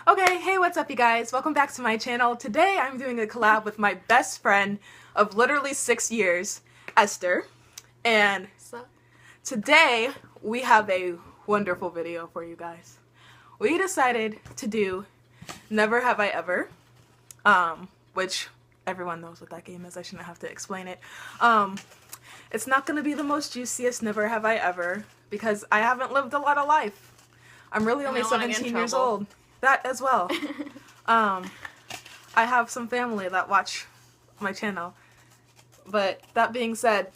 Okay, hey, what's up, you guys? Welcome back to my channel. Today I'm doing a collab with my best friend of literally 6 years, Esther. And today we have a wonderful video for you guys. We decided to do Never Have I Ever, which everyone knows what that game is. I shouldn't have to explain it. It's not going to be the most juiciest Never Have I Ever because I haven't lived a lot of life. I'm really only 17 years old. That as well. I have some family that watch my channel. But that being said,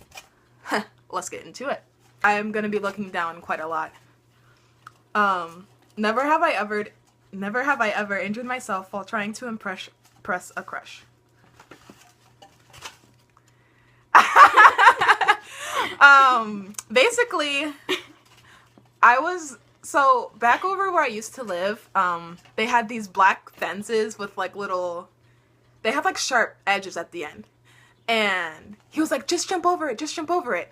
let's get into it. I am going to be looking down quite a lot. Never have I ever injured myself while trying to impress a crush. Basically, so back over where I used to live, they had these black fences with like they have like sharp edges at the end. And he was like, just jump over it, just jump over it.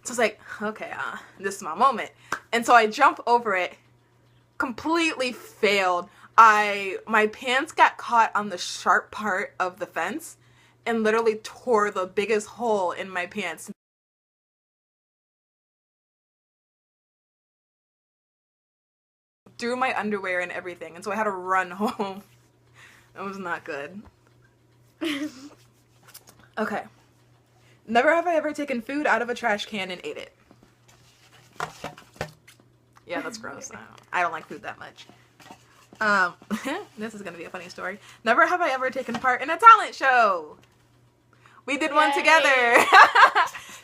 So I was like, okay, this is my moment. And so I jump over it, completely failed. My pants got caught on the sharp part of the fence and literally tore the biggest hole in my pants. Through my underwear and everything, and so I had to run home. It was not good. Okay. Never have I ever taken food out of a trash can and ate it. Yeah, that's gross. I don't like food that much. This is gonna be a funny story. Never have I ever taken part in a talent show. We did one together.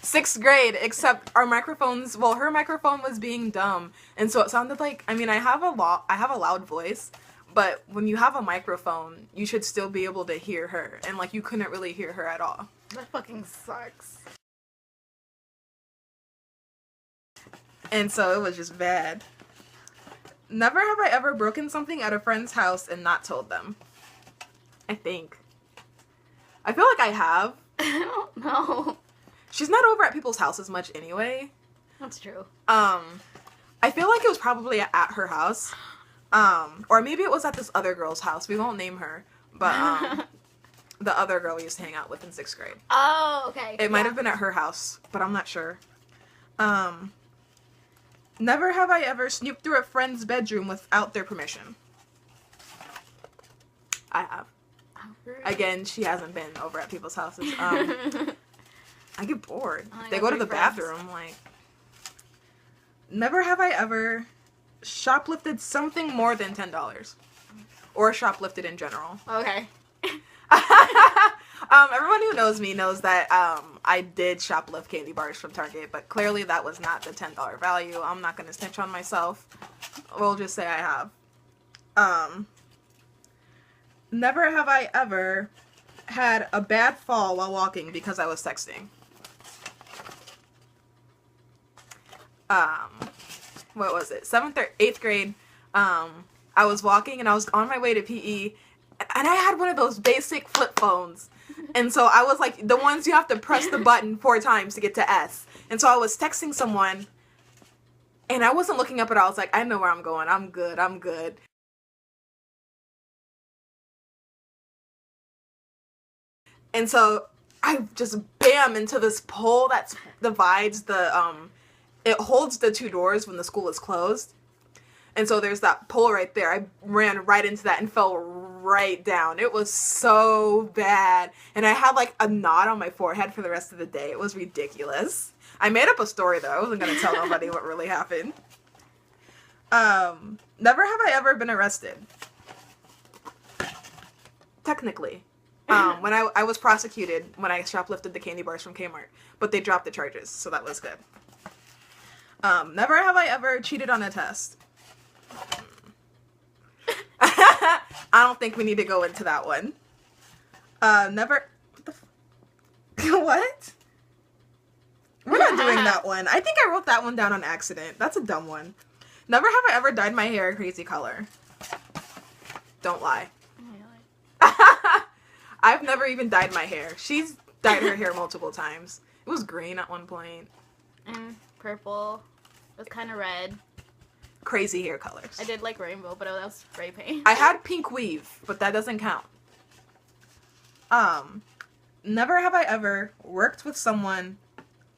6th grade, except our microphones, well, her microphone was being dumb, and so it sounded like, I mean, I have a loud voice, but when you have a microphone, you should still be able to hear her, and like, you couldn't really hear her at all. That fucking sucks. And so it was just bad. Never have I ever broken something at a friend's house and not told them. I think. I feel like I have. I don't know. She's not over at people's houses much anyway. That's true. I feel like it was probably at her house. Or maybe it was at this other girl's house. We won't name her. But, the other girl we used to hang out with in 6th grade. Oh, okay. It might have been at her house, but I'm not sure. Never have I ever snooped through a friend's bedroom without their permission. I have. Again, she hasn't been over at people's houses. I get bored. They go to the bathroom, like. Never have I ever shoplifted something more than $10. Or shoplifted in general. Okay. Everyone who knows me knows that I did shoplift candy bars from Target, but clearly that was not the $10 value. I'm not going to snitch on myself. We'll just say I have. Never have I ever had a bad fall while walking because I was texting. What was it? 7th or 8th grade. I was walking and I was on my way to PE, and I had one of those basic flip phones. And so I was like, the ones you have to press the button 4 times to get to S. And so I was texting someone, and I wasn't looking up at all. I was like, I know where I'm going. I'm good. I'm good. And so I just bam into this pole that divides it holds the 2 doors when the school is closed. And so there's that pole right there. I ran right into that and fell right down. It was so bad. And I had like a knot on my forehead for the rest of the day. It was ridiculous. I made up a story though. I wasn't going to tell nobody what really happened. Never have I ever been arrested. Technically. When I was prosecuted when I shoplifted the candy bars from Kmart. But they dropped the charges, so that was good. Never have I ever cheated on a test. I don't think we need to go into that one. Never... What? We're not doing that one. I think I wrote that one down on accident. That's a dumb one. Never have I ever dyed my hair a crazy color. Don't lie. I've never even dyed my hair. She's dyed her hair multiple times. It was green at one point. And purple. It was kind of red. crazy hair colors. I did like rainbow, but that was spray paint. I had pink weave, but that doesn't count. Never have I ever worked with someone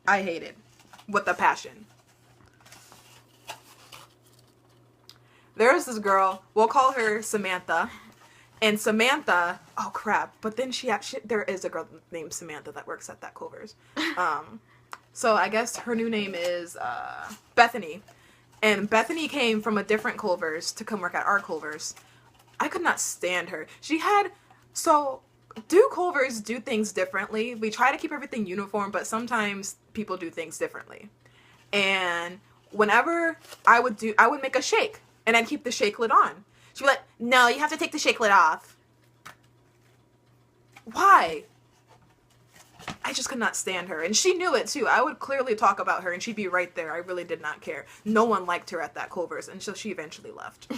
I hated with a passion. There's this girl, we'll call her Samantha. And Samantha, oh crap, but then there is a girl named Samantha that works at that Culver's. So I guess her new name is Bethany. And Bethany came from a different Culver's to come work at our Culver's. I could not stand her. Do Culver's do things differently? We try to keep everything uniform, but sometimes people do things differently. And whenever I would make a shake, and I'd keep the shake lid on. She'd be like, no, you have to take the shake lid off. Why? I just could not stand her. And she knew it too. I would clearly talk about her and she'd be right there. I really did not care. No one liked her at that Culver's, and so she eventually left.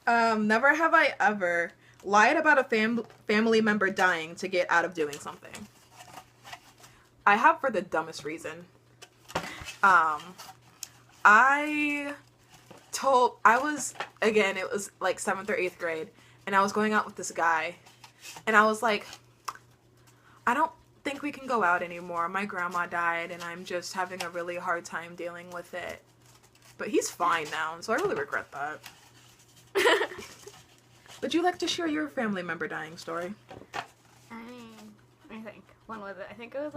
Never have I ever lied about a family member dying to get out of doing something. I have for the dumbest reason. It was like 7th or 8th grade, and I was going out with this guy, and I was like, I don't think we can go out anymore. My grandma died, and I'm just having a really hard time dealing with it. But he's fine now, and so I really regret that. Would you like to share your family member dying story? I mean, let me think. When was it? I think it was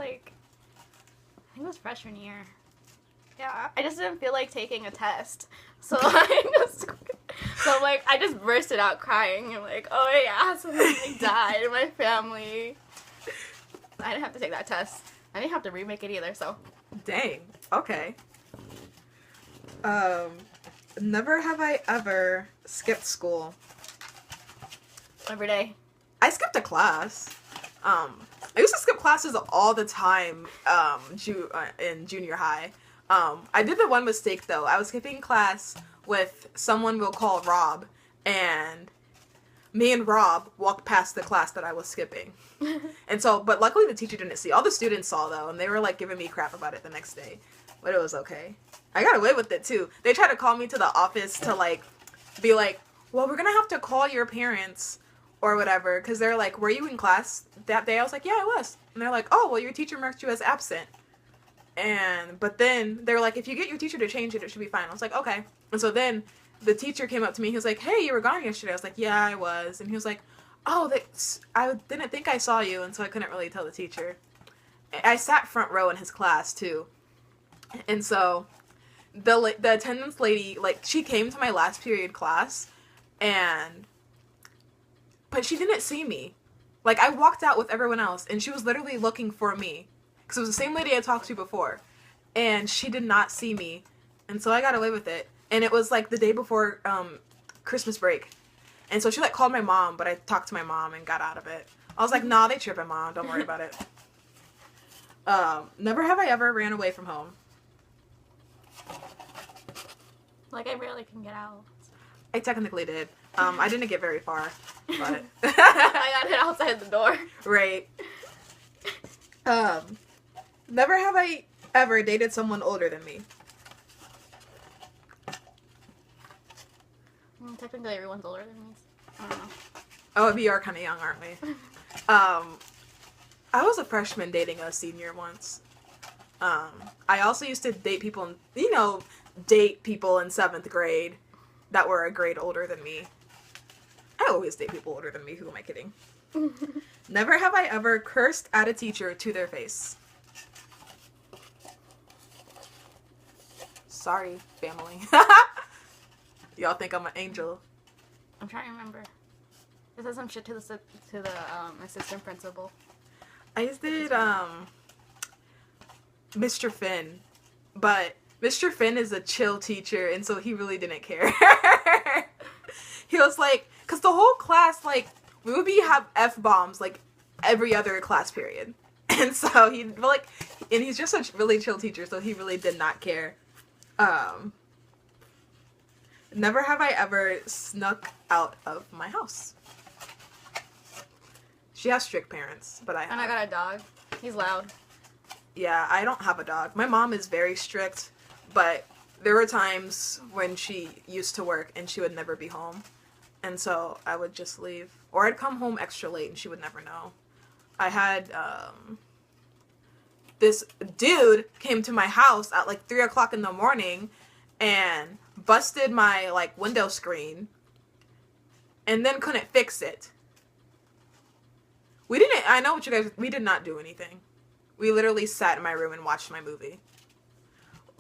freshman year. Yeah, I just didn't feel like taking a test. So I just bursted out crying. I'm like, oh yeah, someone died in my family. I didn't have to take that test. I didn't have to remake it either, so. Dang. Okay. Never have I ever skipped school. Every day. I skipped a class. I used to skip classes all the time in junior high. I did the one mistake, though. I was skipping class with someone we'll call Rob, and me and Rob walked past the class that I was skipping. But luckily the teacher didn't see. All the students saw, though, and they were, like, giving me crap about it the next day. But it was okay. I got away with it, too. They tried to call me to the office to, like, be like, well, we're gonna have to call your parents or whatever, because they're like, were you in class that day? I was like, yeah, I was. And they're like, oh, well, your teacher marked you as absent. But then they're like, if you get your teacher to change it, it should be fine. I was like, okay. And so then the teacher came up to me. He was like, hey, you were gone yesterday. I was like, yeah, I was. And he was like, oh, I didn't think I saw you. And so I couldn't really tell the teacher. I sat front row in his class, too. And so the attendance lady, like, she came to my last period class, but she didn't see me. Like, I walked out with everyone else, and she was literally looking for me. Because it was the same lady I talked to before. And she did not see me. And so I got away with it. And it was, like, the day before Christmas break. And so she, like, called my mom, but I talked to my mom and got out of it. I was like, nah, they tripping, Mom. Don't worry about it. Never have I ever ran away from home. Like, I rarely can get out. I technically did. I didn't get very far, but I got it outside the door. Right. Never have I ever dated someone older than me. Technically, everyone's older than me. I don't know. Oh, we are kind of young, aren't we? I was a freshman dating a senior once. I also used to date people in 7th grade that were a grade older than me. I always date people older than me. Who am I kidding? Never have I ever cursed at a teacher to their face. Sorry, family. Y'all think I'm an angel. I'm trying to remember. I said some shit to the assistant principal. I just did Mr. Finn, but Mr. Finn is a chill teacher, and so he really didn't care. He was like, because the whole class, like, we would have F-bombs, like, every other class period. And so he's just a really chill teacher, so he really did not care. Never have I ever snuck out of my house. She has strict parents, but I have. And I got a dog. He's loud. Yeah, I don't have a dog. My mom is very strict, but there were times when she used to work and she would never be home. And so I would just leave. Or I'd come home extra late and she would never know. I had, this dude came to my house at like 3 o'clock in the morning and busted my like window screen and then couldn't fix it. I know what you guys, we did not do anything. We literally sat in my room and watched my movie.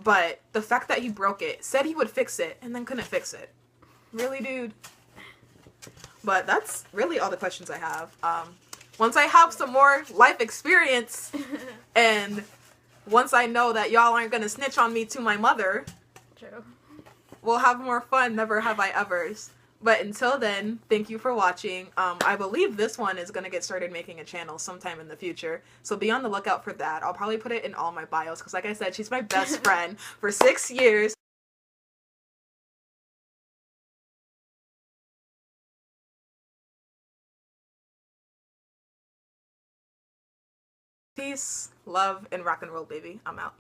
But the fact that he broke it, said he would fix it, and then couldn't fix it. Really, dude? But that's really all the questions I have. Once I have some more life experience, and once I know that y'all aren't gonna snitch on me to my mother, True. we'll have more fun, never have I evers. But until then, thank you for watching. I believe this one is going to get started making a channel sometime in the future. So be on the lookout for that. I'll probably put it in all my bios because like I said, she's my best friend for 6 years. Peace, love, and rock and roll, baby. I'm out.